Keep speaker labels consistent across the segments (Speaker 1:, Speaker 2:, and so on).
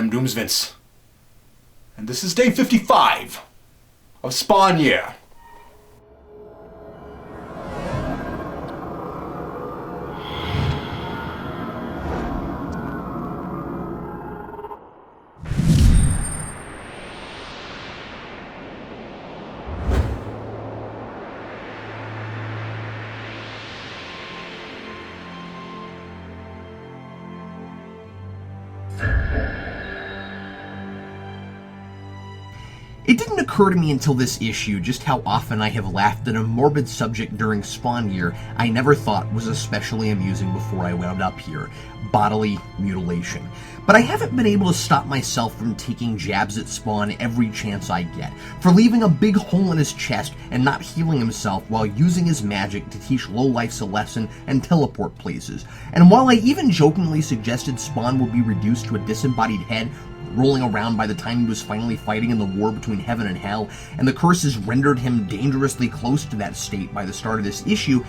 Speaker 1: am Doomsvince, and this is day 55 of Spawn Year.
Speaker 2: It didn't occur to me until this issue just how often I have laughed at a morbid subject during Spawn Year I never thought was especially amusing before I wound up here: bodily mutilation. But I haven't been able to stop myself from taking jabs at Spawn every chance I get, for leaving a big hole in his chest and not healing himself while using his magic to teach lowlifes a lesson and teleport places. And while I even jokingly suggested Spawn would be reduced to a disembodied head, rolling around by the time he was finally fighting in the war between heaven and hell, and the curses rendered him dangerously close to that state by the start of this issue,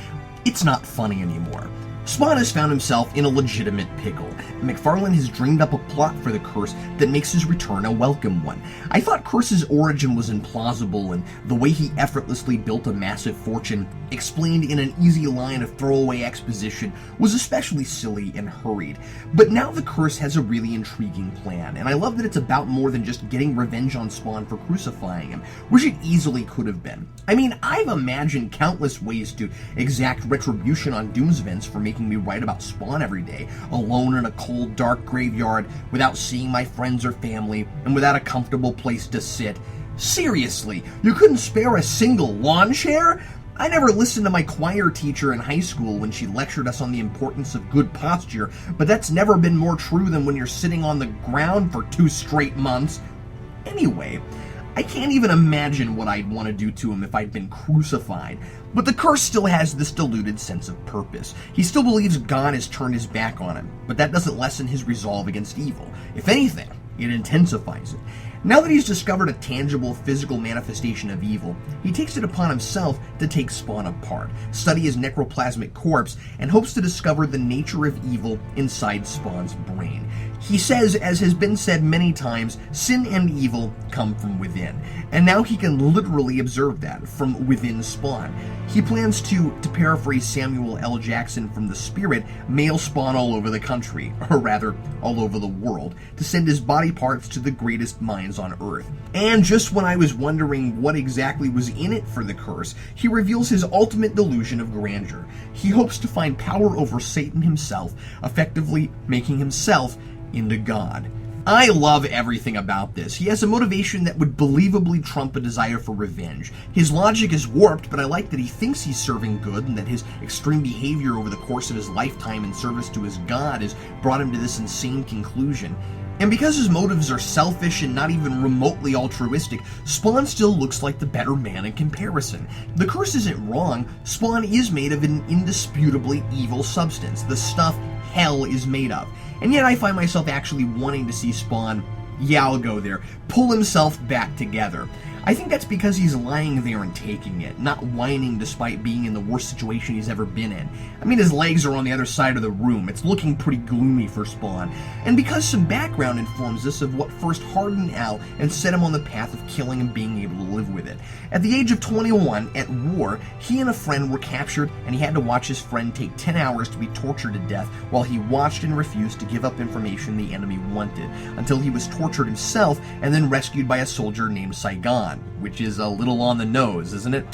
Speaker 2: it's not funny anymore. Spawn has found himself in a legitimate pickle. McFarlane has dreamed up a plot for the curse that makes his return a welcome one. I thought Curse's origin was implausible, and the way he effortlessly built a massive fortune, explained in an easy line of throwaway exposition, was especially silly and hurried. But now the curse has a really intriguing plan, and I love that it's about more than just getting revenge on Spawn for crucifying him, which it easily could have been. I mean, I've imagined countless ways to exact retribution on Doomsvince for making me write about Spawn every day, alone in a cold, dark graveyard, without seeing my friends or family, and without a comfortable place to sit. Seriously, you couldn't spare a single lawn chair? I never listened to my choir teacher in high school when she lectured us on the importance of good posture, but that's never been more true than when you're sitting on the ground for 2 straight months. Anyway, I can't even imagine what I'd want to do to him if I'd been crucified. But the curse still has this diluted sense of purpose. He still believes God has turned his back on him, but that doesn't lessen his resolve against evil. If anything, it intensifies it. Now that he's discovered a tangible physical manifestation of evil, he takes it upon himself to take Spawn apart, study his necroplasmic corpse, and hopes to discover the nature of evil inside Spawn's brain. He says, as has been said many times, sin and evil come from within, and now he can literally observe that from within Spawn. He plans to paraphrase Samuel L. Jackson from The Spirit, mail Spawn all over the country, or rather, all over the world, to send his body parts to the greatest minds on Earth. And just when I was wondering what exactly was in it for the curse, he reveals his ultimate delusion of grandeur. He hopes to find power over Satan himself, effectively making himself into God. I love everything about this. He has a motivation that would believably trump a desire for revenge. His logic is warped, but I like that he thinks he's serving good and that his extreme behavior over the course of his lifetime in service to his God has brought him to this insane conclusion. And because his motives are selfish and not even remotely altruistic, Spawn still looks like the better man in comparison. The curse isn't wrong. Spawn is made of an indisputably evil substance, the stuff hell is made of. And yet I find myself actually wanting to see Spawn, yeah, I'll go there, pull himself back together. I think that's because he's lying there and taking it, not whining despite being in the worst situation he's ever been in. I mean, his legs are on the other side of the room. It's looking pretty gloomy for Spawn. And because some background informs us of what first hardened Al and set him on the path of killing and being able to live with it. At the age of 21, at war, he and a friend were captured, and he had to watch his friend take 10 hours to be tortured to death while he watched and refused to give up information the enemy wanted, until he was tortured himself and then rescued by a soldier named Saigon, which is a little on the nose, isn't it?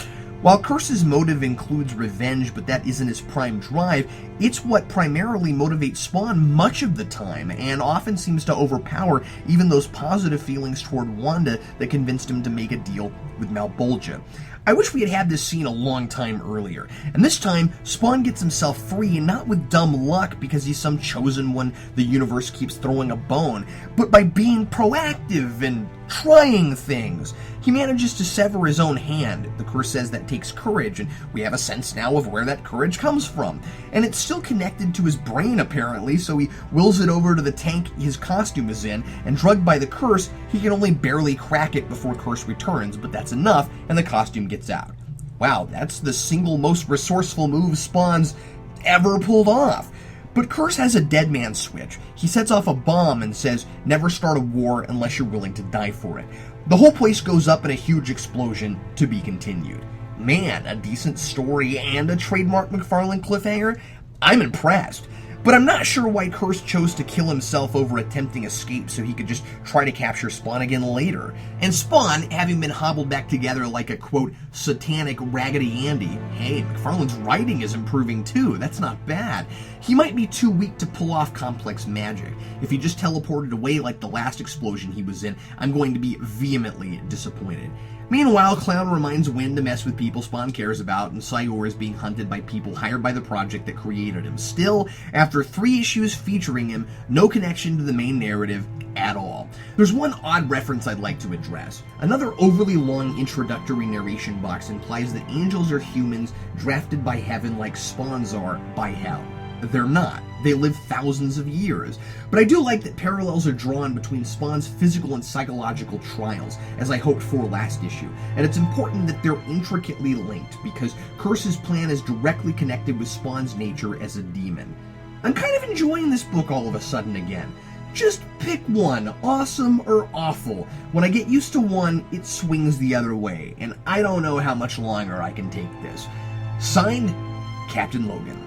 Speaker 2: While Curse's motive includes revenge, but that isn't his prime drive, it's what primarily motivates Spawn much of the time, and often seems to overpower even those positive feelings toward Wanda that convinced him to make a deal with Malbolgia. I wish we had had this scene a long time earlier, and this time, Spawn gets himself free, not with dumb luck because he's some chosen one the universe keeps throwing a bone, but by being proactive and trying things. He manages to sever his own hand. The curse says that takes courage, and we have a sense now of where that courage comes from. And it's still connected to his brain, apparently, so he wills it over to the tank his costume is in, and drugged by the curse, he can only barely crack it before Curse returns, but that's enough, and the costume gets out. Wow, that's the single most resourceful move Spawn's ever pulled off. But Curse has a dead man switch. He sets off a bomb and says, never start a war unless you're willing to die for it. The whole place goes up in a huge explosion, to be continued. Man, a decent story and a trademark McFarlane cliffhanger? I'm impressed. But I'm not sure why Curse chose to kill himself over attempting escape so he could just try to capture Spawn again later. And Spawn, having been hobbled back together like a, quote, satanic Raggedy Andy, hey, McFarlane's writing is improving too, that's not bad. He might be too weak to pull off complex magic. If he just teleported away like the last explosion he was in, I'm going to be vehemently disappointed. Meanwhile, Clown reminds Wynn to mess with people Spawn cares about, and Syor is being hunted by people hired by the project that created him. Still, after 3 issues featuring him, no connection to the main narrative at all. There's one odd reference I'd like to address. Another overly long introductory narration box implies that angels are humans drafted by heaven like Spawns are by hell. They're not. They live thousands of years. But I do like that parallels are drawn between Spawn's physical and psychological trials, as I hoped for last issue. And it's important that they're intricately linked, because Curse's plan is directly connected with Spawn's nature as a demon. I'm kind of enjoying this book all of a sudden again. Just pick one, awesome or awful. When I get used to one, it swings the other way, and I don't know how much longer I can take this. Signed, Captain Logan.